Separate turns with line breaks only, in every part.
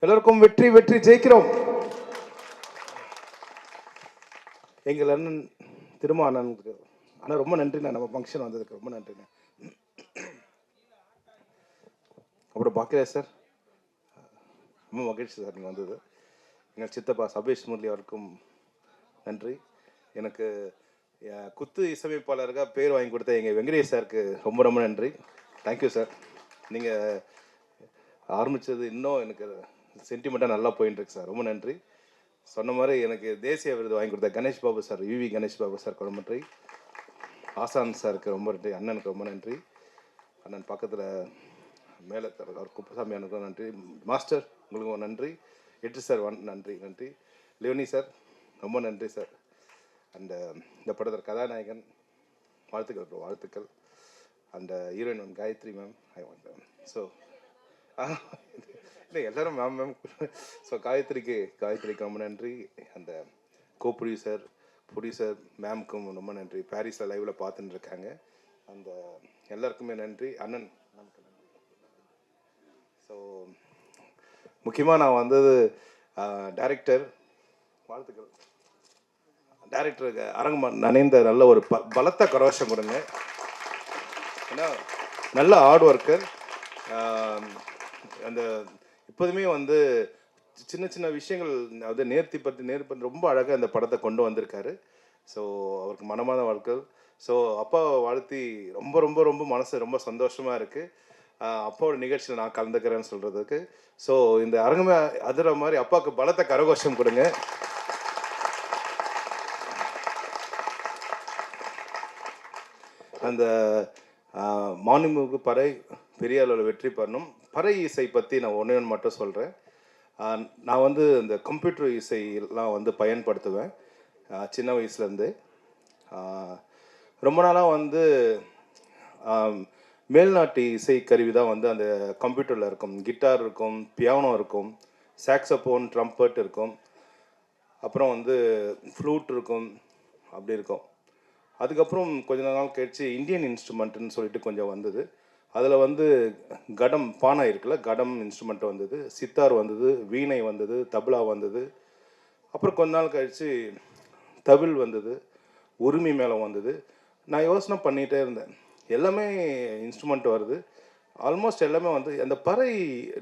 எல்லோருக்கும் வெற்றி வெற்றி ஜெயிக்கிறோம். எங்கள் அண்ணன் திரும்ப அண்ணனுக்கு அண்ணா ரொம்ப நன்றிண்ணா, நம்ம ஃபங்க்ஷன் வந்ததுக்கு ரொம்ப நன்றிண்ணா. அப்புறம் பாக்கியா சார், ரொம்ப மகிழ்ச்சி சார் நீங்கள் வந்தது. எங்கள் சித்தப்பா சபேஷ் முரளி அவருக்கும் நன்றி. எனக்கு குத்து இசையமைப்பாளருக்காக பேர் வாங்கி கொடுத்த எங்கள் வெங்கடேஷ் சாருக்கு ரொம்ப ரொம்ப நன்றி. Thank you sir. நீங்கள் ஆரம்பித்தது இன்னும் எனக்கு சென்டிமெண்ட்டாக நல்லா போயின்னு இருக்கு சார், ரொம்ப நன்றி. சொன்ன மாதிரி எனக்கு தேசிய விருது வாங்கி கொடுத்த Ganesh Babu sir, V Ganesh Babu sir ரொம்ப நன்றி. ஆசான் சாருக்கு ரொம்ப நன்றி. அண்ணனுக்கு ரொம்ப நன்றி. அண்ணன் பக்கத்தில் மேலே அவர் குப்புசாமி அண்ணனுக்கும் நன்றி. மாஸ்டர் உங்களுக்கும் நன்றி. எட்டு சார் நன்றி நன்றி. லியோனி சார் ரொம்ப நன்றி சார். அண்ட் இந்த படத்தில் கதாநாயகன் வாழ்த்துக்கள் வாழ்த்துக்கள். And heroine one Gayathri ma'am, I want so இல்லை எல்லோரும் மேம் மேம். ஸோ காயத்ரிக்கு ரொம்ப நன்றி. அந்த கோ ப்ரொடியூசர் மேம்க்கும் ரொம்ப நன்றி. பாரிஸில் லைவில் பார்த்துட்டு இருக்காங்க. அந்த எல்லாருக்குமே நன்றி. அண்ணன் நமக்கு நன்றி. ஸோ முக்கியமாக நான் வந்தது டைரக்டர் வாழ்த்துக்கள். டைரக்டருக்கு அரங்கமா நனைந்த நல்ல ஒரு பலத்த கரோஷம் கொடுங்க. ஏன்னா நல்ல ஹார்ட் ஒர்க்கர். அந்த எப்போதுமே வந்து சின்ன சின்ன விஷயங்கள் அதாவது நேர்த்தி ரொம்ப அழகாக அந்த படத்தை கொண்டு வந்திருக்காரு. ஸோ அவருக்கு மனமான வாழ்க்கை. ஸோ அப்பாவை வாழ்த்தி ரொம்ப ரொம்ப ரொம்ப மனசு ரொம்ப சந்தோஷமாக இருக்குது அப்பாவோட நிகழ்ச்சியில் நான் கலந்துக்கிறேன்னு சொல்கிறதுக்கு. ஸோ இந்த அரங்கமே அதிர மாதிரி அப்பாவுக்கு பலத்த கரகோஷம் கொடுங்க. அந்த மாநிமுக பறை பெரிய அளவில் வெற்றி பண்ணணும். பறை இசை பற்றி நான் ஒன்று மட்டும் சொல்கிறேன். நான் வந்து இந்த கம்ப்யூட்டர் இசையெல்லாம் வந்து பயன்படுத்துவேன் சின்ன வயசுலேருந்து. ரொம்ப நாளாக வந்து மேல்நாட்டு இசை கருவி தான் வந்து அந்த கம்ப்யூட்டரில் இருக்கும். கிட்டார் இருக்கும், பியானோ இருக்கும், சாக்ஸோஃபோன், ட்ரம்பட் இருக்கும், அப்புறம் வந்து ஃப்ளூட் இருக்கும், அப்படி இருக்கும். அதுக்கப்புறம் கொஞ்ச நாள் கழிச்சு இந்தியன் இன்ஸ்ட்ருமெண்ட்டுன்னு சொல்லிட்டு கொஞ்சம் வந்தது. அதில் வந்து கடம் பானை இருக்குல்ல, கடம் இன்ஸ்ட்ருமெண்ட் வந்தது, சித்தார் வந்தது, வீணை வந்தது, தபலா வந்தது. அப்புறம் கொஞ்ச நாள் கழித்து தவில் வந்தது, உரிமை மேளம் வந்தது. நான் யோசனை பண்ணிகிட்டே இருந்தேன், எல்லாமே இன்ஸ்ட்ருமெண்ட் வருது, ஆல்மோஸ்ட் எல்லாமே வந்து அந்த பறை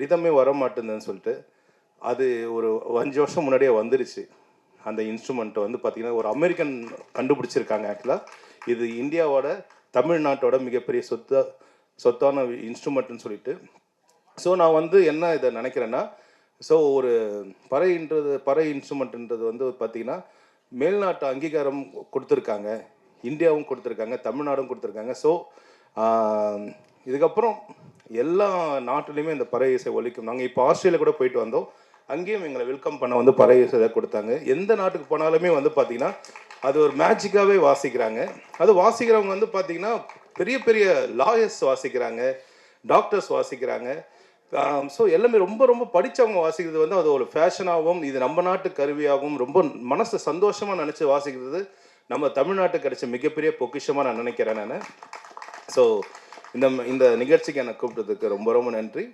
ரிதமே வர மாட்டேங்குதுன்னு சொல்லிட்டு அது ஒரு 5 வருஷம் முன்னாடியே வந்துருச்சு. அந்த இன்ஸ்ட்ருமெண்ட்டை வந்து பார்த்திங்கன்னா ஒரு அமெரிக்கன் கண்டுபிடிச்சிருக்காங்க. ஆக்சுவலாக இது இந்தியாவோட தமிழ்நாட்டோட மிகப்பெரிய சொத்தான இன்ஸ்ட்ருமெண்ட்டுன்னு சொல்லிட்டு. ஸோ நான் வந்து என்ன இதை நினைக்கிறேன்னா, ஸோ ஒரு பறை இன்ஸ்ட்ருமெண்ட்டுன்றது வந்து பார்த்திங்கன்னா மேல்நாட்டு அங்கீகாரம் கொடுத்துருக்காங்க, இந்தியாவும் கொடுத்துருக்காங்க, தமிழ்நாடும் கொடுத்துருக்காங்க. ஸோ இதுக்கப்புறம் எல்லா நாட்டிலையுமே இந்த பறை இசை ஒலிக்கும். நாங்கள் இப்போ ஆஸ்திரேலியா கூட போயிட்டு வந்தோம், அங்கேயும் எங்களை வெல்கம் பண்ண வந்து பறை இசை கொடுத்தாங்க. எந்த நாட்டுக்கு போனாலுமே வந்து பார்த்திங்கன்னா அது ஒரு மேஜிக்காகவே வாசிக்கிறாங்க. அது வாசிக்கிறவங்க வந்து பார்த்திங்கன்னா பெரிய பெரிய லாயர்ஸ் வாசிக்கிறாங்க, டாக்டர்ஸ் வாசிக்கிறாங்க. ஸோ எல்லாமே ரொம்ப ரொம்ப படித்தவங்க வாசிக்கிறது வந்து அது ஒரு ஃபேஷனாகவும் இது நம்ம நாட்டு கருவியாகவும் ரொம்ப மனசு சந்தோஷமாக நினச்சி வாசிக்கிறது நம்ம தமிழ்நாட்டுக்கு கிடைச்ச மிகப்பெரிய பொக்கிஷமாக நான் நினைக்கிறேன் நான். ஸோ இந்த நிகழ்ச்சிக்கு என்னை கூப்பிட்டதுக்கு ரொம்ப ரொம்ப நன்றி.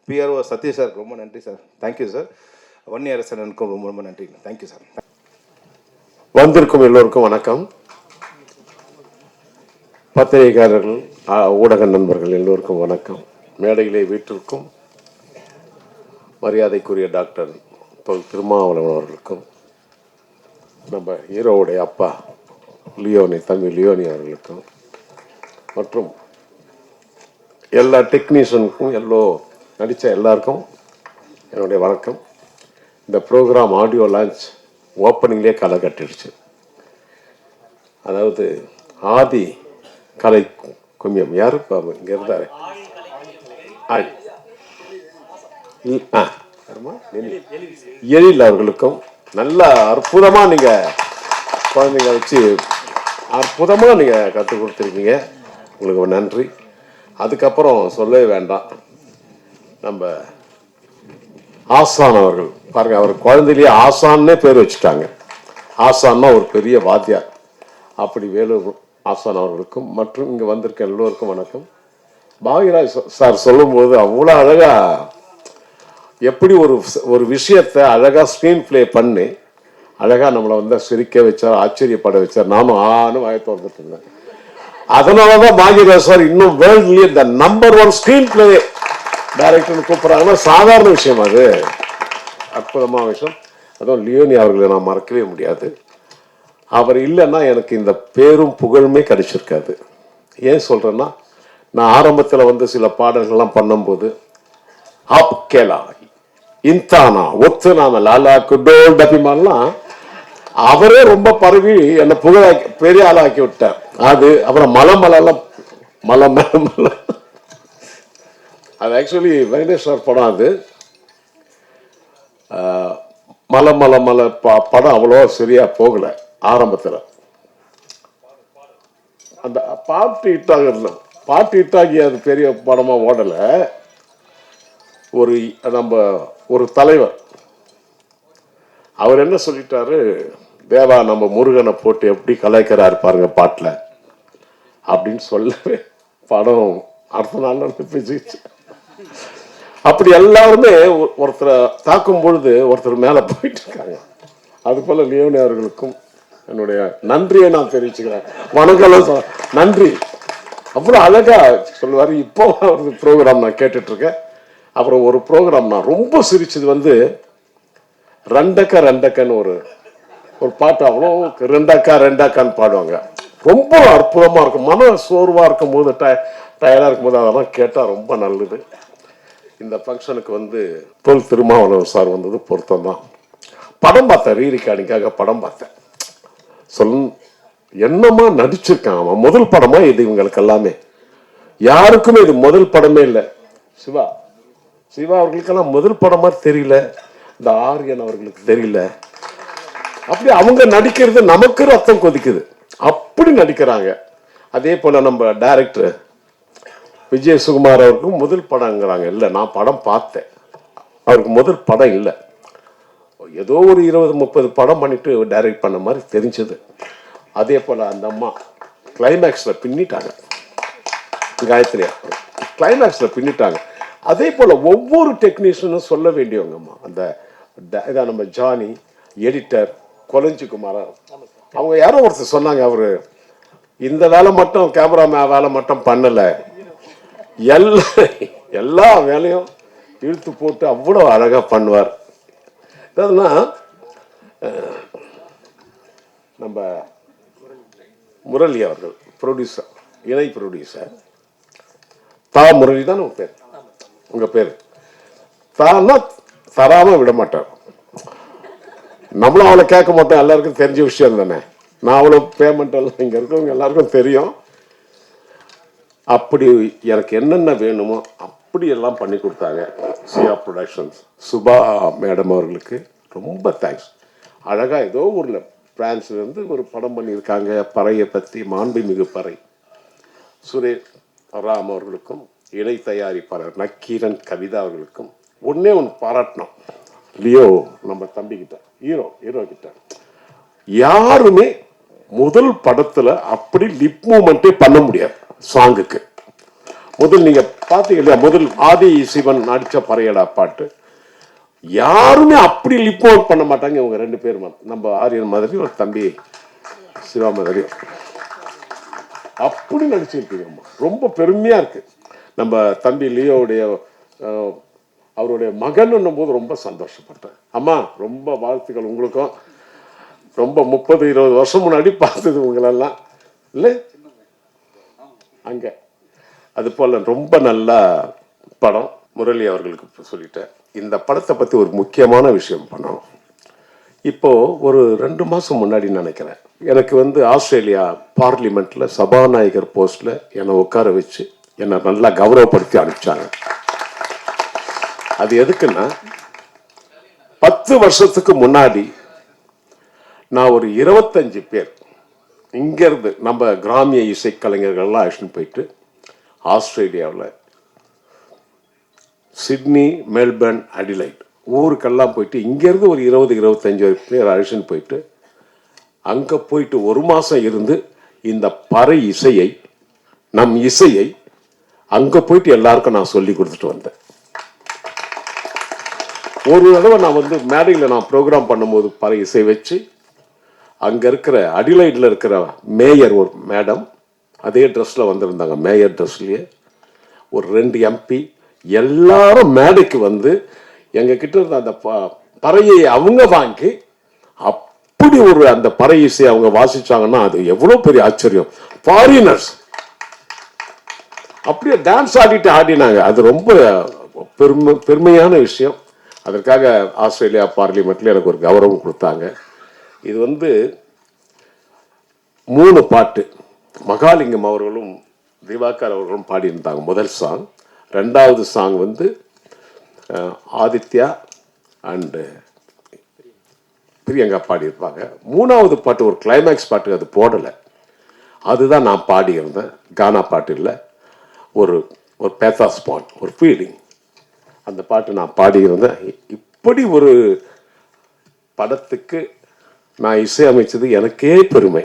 பிஆர்ஓ சத்யேஷ் சார் ரொம்ப நன்றி சார், தேங்க்யூ சார். வன்னியரசனுக்கும் ரொம்ப ரொம்ப நன்றி, தேங்க்யூ சார்.
வந்திருக்கும் எல்லோருக்கும் வணக்கம். பத்திரிகையாளர்கள், ஊடக நண்பர்கள் எல்லோருக்கும் வணக்கம். மேடையிலே வீட்டிற்கும் மரியாதைக்குரிய டாக்டர் திருமாவளவன் அவர்களுக்கும், நம்ம ஹீரோவுடைய அப்பா தம்பி லியோனி அவர்களுக்கும், மற்றும் எல்லா டெக்னீஷியனுக்கும் நடித்த எல்லாருக்கும் என்னுடைய வணக்கம். இந்த ப்ரோக்ராம் ஆடியோ லான்ச் ஓப்பனிங்லேயே களை கட்டிடுச்சு. அதாவது ஆதி கலை கும்மியம் யாரு இங்கே இருந்தார், எழில் அவர்களுக்கும் நல்ல அற்புதமாக நீங்கள் குழந்தைங்க வச்சு அற்புதமாக நீங்கள் கற்றுக் கொடுத்துருக்கீங்க, உங்களுக்கு நன்றி. அதுக்கப்புறம் சொல்லவே வேண்டாம், நம்ம ஆசான் அவர்கள் பாருங்க, அவர் குழந்தையிலேயே ஆசான்னே பேர் வச்சுட்டாங்க. ஆசான்னா ஒரு பெரிய வாத்தியார். அப்படி வேலூர் ஆசான் அவர்களுக்கும் மற்றும் இங்கே வந்திருக்க எல்லோருக்கும் வணக்கம். பாகியராஜ் சார் சொல்லும்போது அவ்வளோ அழகாக எப்படி ஒரு விஷயத்தை அழகா ஸ்க்ரீன் பிளே பண்ணி அழகா நம்மளை வந்து சிரிக்க வச்சார், ஆச்சரியப்பட வச்சார். நானும் வாயத்தை வந்துட்டு இருந்தேன். அதனாலதான் பாக்யராஜ் சார் இன்னும் வேர்ல்ட்லயே இந்த நம்பர் 1 ஸ்கிரீன் பிளே டைரக்டர் கூப்பிடுறாங்கன்னா சாதாரண விஷயம். அது அற்புதமான விஷயம். அதுவும் லியோனி அவர்களை நான் மறக்கவே முடியாது. அவர் இல்லைன்னா எனக்கு இந்த பேரும் புகழுமே கிடைச்சிருக்காது. ஏன் சொல்றேன்னா, நான் ஆரம்பத்தில் வந்து சில பாடல்கள்லாம் பண்ணும்போது ஆப் கேலா இன்தானா ஒத்து நாம லாலா குடோல் டபிமான்லாம் அவரே ரொம்ப பரவி என்னை புகழாக்கி பெரிய ஆளாக்கி விட்டார். அது அப்புறம் மலமலாம் மல அது ஆக்சுவலி வெங்கடேஸ்வர் படம். அது மல படம் அவ்வளோ சரியா போகல ஆரம்பத்தில். அந்த பாட்டு இட்டாகி அது பெரிய படமா ஓடல. ஒரு தலைவர் அவர் என்ன சொல்லிட்டாரு, தேவா நம்ம முருகனை போட்டு எப்படி கலாய்க்கிறாரு பாருங்க பாட்டில் அப்படின்னு சொல்லவே படம் அடுத்த நாள் பேசிச்சு. அப்படி எல்லாருமே ஒருத்தரை தாக்கும் பொழுது ஒருத்தர் மேல போயிட்டு இருக்காங்க. அது போல லியோனி அவர்களுக்கும் என்னுடைய நன்றியை நான் தெரிவிச்சுக்கிறேன். வணக்கம், நன்றி. அவ்வளவு அழகா சொல்லுவாரு. இப்போ ஒரு ப்ரோக்ராம் நான் கேட்டுட்டு இருக்கேன். அப்புறம் ஒரு ப்ரோக்ராம் நான் ரொம்ப சிரிச்சது வந்து ரெண்டக்கன்னு ஒரு பாட்டு. அவ்வளோ ரெண்டாக்கான்னு பாடுவாங்க. ரொம்ப அற்புதமா இருக்கும். மன சோர்வா இருக்கும் போது, டயர்டா இருக்கும் போது அதெல்லாம் கேட்டா ரொம்ப நல்லது. இந்த ஃபங்க்ஷனுக்கு வந்து தொல் திருமாவளவன் சார் வந்தது பொருத்தம் தான். படம் பார்த்தேன், ரீரிகார்டிங்காக படம் பார்த்தேன். என்னமா நடிச்சிருக்கான் அவன். முதல் படமா இது இவங்களுக்கு எல்லாமே. யாருக்குமே இது முதல் படமே இல்லை. சிவா அவர்களுக்கெல்லாம் முதல் படமா தெரியல. இந்த ஆரியன் அவர்களுக்கு தெரியல. அப்படி அவங்க நடிக்கிறது நமக்கு ரத்தம் கொதிக்குது. அப்படி நடிக்கிறாங்க. அதே போல நம்ம டைரக்டர் விஜய் சுகுமார் அவருக்கும் முதல் படங்கிறாங்க. இல்லை, நான் படம் பார்த்தேன், அவருக்கு முதல் படம் இல்லை. ஏதோ ஒரு 20-30 படம் பண்ணிட்டு டைரக்ட் பண்ண மாதிரி தெரிஞ்சது. அதே போல அந்த அம்மா கிளைமேக்ஸ்ல பின்னிட்டாங்க. காயத்ரியா கிளைமேக்ஸ்ல பின்னிட்டாங்க. அதே போல ஒவ்வொரு டெக்னீஷியனும் சொல்ல வேண்டியவங்க அம்மா. அந்த நம்ம ஜானி எடிட்டர் கொலஞ்சி குமார் அவங்க யாரோ ஒருத்தர் சொன்னாங்க, அவரு இந்த வேலை மட்டும் கேமரா வேலை மட்டும் பண்ணல, எல்லா வேலையும் இழுத்து போட்டு அவ்வளவு அழகா பண்ணுவார். அதாவதுன்னா நம்ம முரளி அவர்கள் ப்ரொடியூசர், இணை ப்ரொடியூசர். முரளி தான் உங்க பேர். தான்னா தராம விட மாட்டார். நம்மளும் அவளை கேட்க மாட்டோம். எல்லாருக்கும் தெரிஞ்ச விஷயம் தானே. நான் அவ்வளோ பேமெண்ட் எல்லாம் இங்க இருக்கவங்க எல்லாருக்கும் தெரியும். அப்படி எனக்கு என்னென்ன வேணுமோ அப்படி எல்லாம் பண்ணி கொடுத்தாங்க. சியா ப்ரொடக்ஷன்ஸ் சுபா மேடம் அவர்களுக்கு ரொம்ப தேங்க்ஸ். அழகா ஏதோ ஊர்ல பிரான்ஸ்ல இருந்து ஒரு படம் பண்ணியிருக்காங்க பறையை பற்றி, மாண்புமிகு பறை. சுரேஷ் ராம் அவர்களுக்கும் இணை தயாரிப்பாளர் நக்கீரன் கவிதா அவர்களுக்கும் ஒன்னே ஒன்று பாராட்டணும். லியோ நம்ம தம்பி கிட்ட, ஹீரோ கிட்ட யாருமே முதல் படத்துல அப்படி லிப் மூமெண்டே பண்ண முடியாது. சாங்குக்கு முதல் நீங்க பாத்தீங்க இல்லையா, முதல் ஆதி சிவன் நடிச்ச பறையடா பாட்டு யாருமே அப்படி லிப் மூமெண்ட் பண்ண மாட்டாங்க. இவங்க 2 பேர் நம்ம ஆரியன் மாதிரி ஒரு தம்பி சிவா மாதிரி அப்படி நடிச்சிருக்கீங்க. ரொம்ப பெருமையா இருக்கு. நம்ம தம்பி லியோவுடைய அவருடைய மகன் போது ரொம்ப சந்தோஷப்பட்டேன். அம்மா ரொம்ப வாழ்த்துக்கள் உங்களுக்கும். ரொம்ப 30-20 வருஷம் முன்னாடி பார்த்தது உங்களெல்லாம் இல்லை அங்க. அது போல ரொம்ப நல்ல படம். முரளி அவர்களுக்கு சொல்லிட்டேன். இந்த படத்தை பத்தி ஒரு முக்கியமான விஷயம் பண்ணணும். இப்போ ஒரு 2 மாசம் முன்னாடி நினைக்கிறேன், எனக்கு வந்து ஆஸ்திரேலியா பார்லிமெண்ட்ல சபாநாயகர் போஸ்ட்ல என்னை உட்கார வச்சு என்னை நல்லா கௌரவப்படுத்தி அனுப்பிச்சாங்க. அது எதுக்குன்னா, 10 வருஷத்துக்கு முன்னாடி நான் ஒரு 25 பேர் இங்கிருந்து நம்ம கிராமிய இசை கலைஞர்கள்லாம் அழைச்சிட்டு போயிட்டு ஆஸ்திரேலியாவில் சிட்னி, மெல்பர்ன், அடிலைட் ஊருக்கெல்லாம் போயிட்டு இங்கிருந்து ஒரு 20-25 பேர் அழைச்சிட்டு போயிட்டு அங்கே போயிட்டு 1 மாதம் இருந்து இந்த பறை இசையை, நம் இசையை அங்கே போயிட்டு எல்லாருக்கும் நான் சொல்லி கொடுத்துட்டு வந்தேன். ஒரு தடவை நான் வந்து மேடையில் நான் ப்ரோக்ராம் பண்ணும்போது பல இசை வச்சு அங்கே இருக்கிற அடிலைட்டில் இருக்கிற மேயர் ஒரு மேடம் அதே ட்ரெஸ்ஸில் வந்திருந்தாங்க, மேயர் ட்ரெஸ்லேயே ஒரு 2 எம்பி எல்லாரும் மேடைக்கு வந்து எங்ககிட்ட இருந்த அந்த பறையை அவங்க வாங்கி அப்படி ஒரு அந்த பறை இசையை அவங்க வாசிச்சாங்கன்னா அது எவ்வளோ பெரிய ஆச்சரியம். ஃபாரினர்ஸ் அப்படியே டான்ஸ் ஆடிட்டு ஆடினாங்க. அது ரொம்ப பெருமையான விஷயம். அதற்காக ஆஸ்திரேலியா பார்லிமெண்ட்ல எனக்கு ஒரு கௌரவம் கொடுத்தாங்க. இது வந்து 3 பாட்டு மகாலிங்கம் அவர்களும் திவாகர் அவர்களும் பாடியிருந்தாங்க. முதல் சாங். 2வது சாங் வந்து ஆதித்யா அண்டு பிரியங்கா பாடியிருப்பாங்க. 3வது பாட்டு ஒரு கிளைமேக்ஸ் பாட்டு, அது போடலை. அதுதான் நான் பாடியிருந்தேன். கானா பாட்டு இல்லை, ஒரு ஒரு பேத்தாஸ் பாட், ஒரு ஃபீலிங். அந்த பாட்டு நான் பாடியிருந்தேன். இப்படி ஒரு படத்துக்கு நான் இசையமைச்சது எனக்கே பெருமை,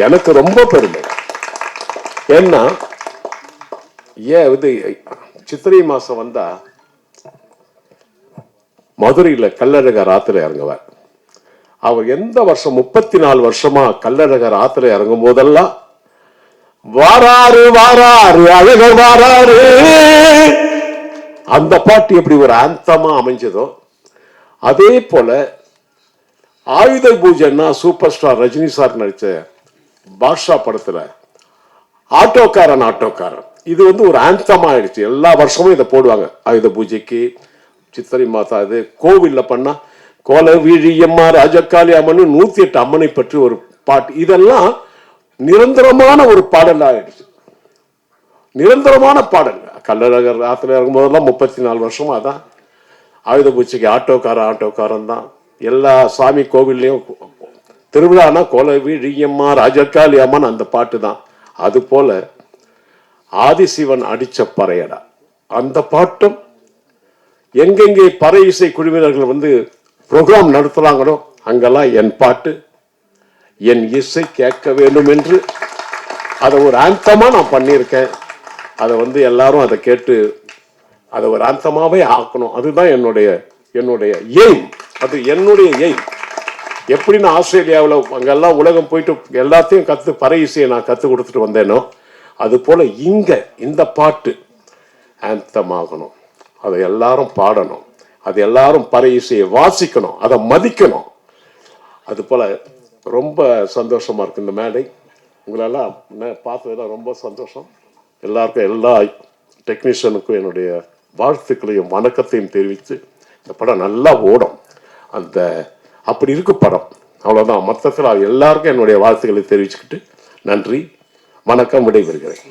எனக்கு ரொம்ப பெருமை. ஏன்னா இது சித்திரை மாசம் வந்தா மதுரையில் கள்ளழகர் ஆத்துல இறங்குவார். அவர் எந்த வருஷம் 34 வருஷமா கள்ளழகர் ஆத்துல இறங்கும் போதெல்லாம் வாராரு வாராரு அழகர் வாராரு, அந்த பாட்டு எப்படி ஒரு ஆந்தமா அமைஞ்சதோ அதே போல ஆயுத பூஜைன்னா சூப்பர் ஸ்டார் ரஜினி சார் நடிச்ச பாட்ஷா படத்துல ஆட்டோக்காரன் ஆட்டோக்காரன் இது வந்து ஒரு ஆந்தமா ஆயிடுச்சு. எல்லா வருஷமும் இதை போடுவாங்க. ஆயுத பூஜைக்கு, சித்திரை மாதம் இது கோவில்ல பண்ணா கோல வீழியம்மா ராஜக்காளி அம்மன் 108 அம்மனை பற்றி ஒரு பாட்டு. இதெல்லாம் நிரந்தரமான ஒரு பாடல் ஆயிடுச்சு, நிரந்தரமான பாடல். கள்ளழகர் ஆத்துல இறங்கும் போதெல்லாம் 34 வருஷமா தான். ஆயுத பூஜைக்கு ஆட்டோக்காரன் தான். எல்லா சாமி கோவில்லையும் திருவிழானா கோல வீழியம்மா ராஜக்காளி அம்மன் அந்த பாட்டு தான். அது போல ஆதிசிவன் அடிச்ச பறையடா அந்த பாட்டும் எங்கெங்கே பறை இசை குழுவினர்கள் வந்து ப்ரோக்ராம் நடத்துறாங்களோ அங்கெல்லாம் என் பாட்டு என் இசை கேட்க வேண்டும் என்று அதை ஒரு ஆந்தமா நான் பண்ணியிருக்கேன். அதை வந்து எல்லாரும் அதை கேட்டு அதை ஒரு ஆந்தமாவே ஆக்கணும். அதுதான் என்னுடைய எய்ம். அது என்னுடைய எய்ம். எப்படி நான் ஆஸ்திரேலியாவில் அங்கெல்லாம் உலகம் போயிட்டு எல்லாத்தையும் பறை இசையை நான் கற்றுக் கொடுத்துட்டு வந்தேனோ அது போல இங்க இந்த பாட்டு ஆந்தம் ஆகணும். அதை எல்லாரும் பாடணும், அது எல்லாரும் பறை இசையை வாசிக்கணும், அதை மதிக்கணும். அது போல ரொம்ப சந்தோஷமா இருக்கு இந்த மேடை. உங்களெல்லாம் பார்த்ததுல ரொம்ப சந்தோஷம். எல்லாருக்கும் எல்லா டெக்னீஷியனுக்கும் என்னுடைய வாழ்த்துக்களையும் வணக்கத்தையும் தெரிவித்து இந்த படம் நல்லா ஓடும். அந்த அப்படி இருக்கு படம். அவ்வளோதான். மொத்தத்தில் எல்லாருக்கும் என்னுடைய வாழ்த்துக்களை தெரிவிச்சுக்கிட்டு நன்றி, வணக்கம், விடைபெறுகிறேன்.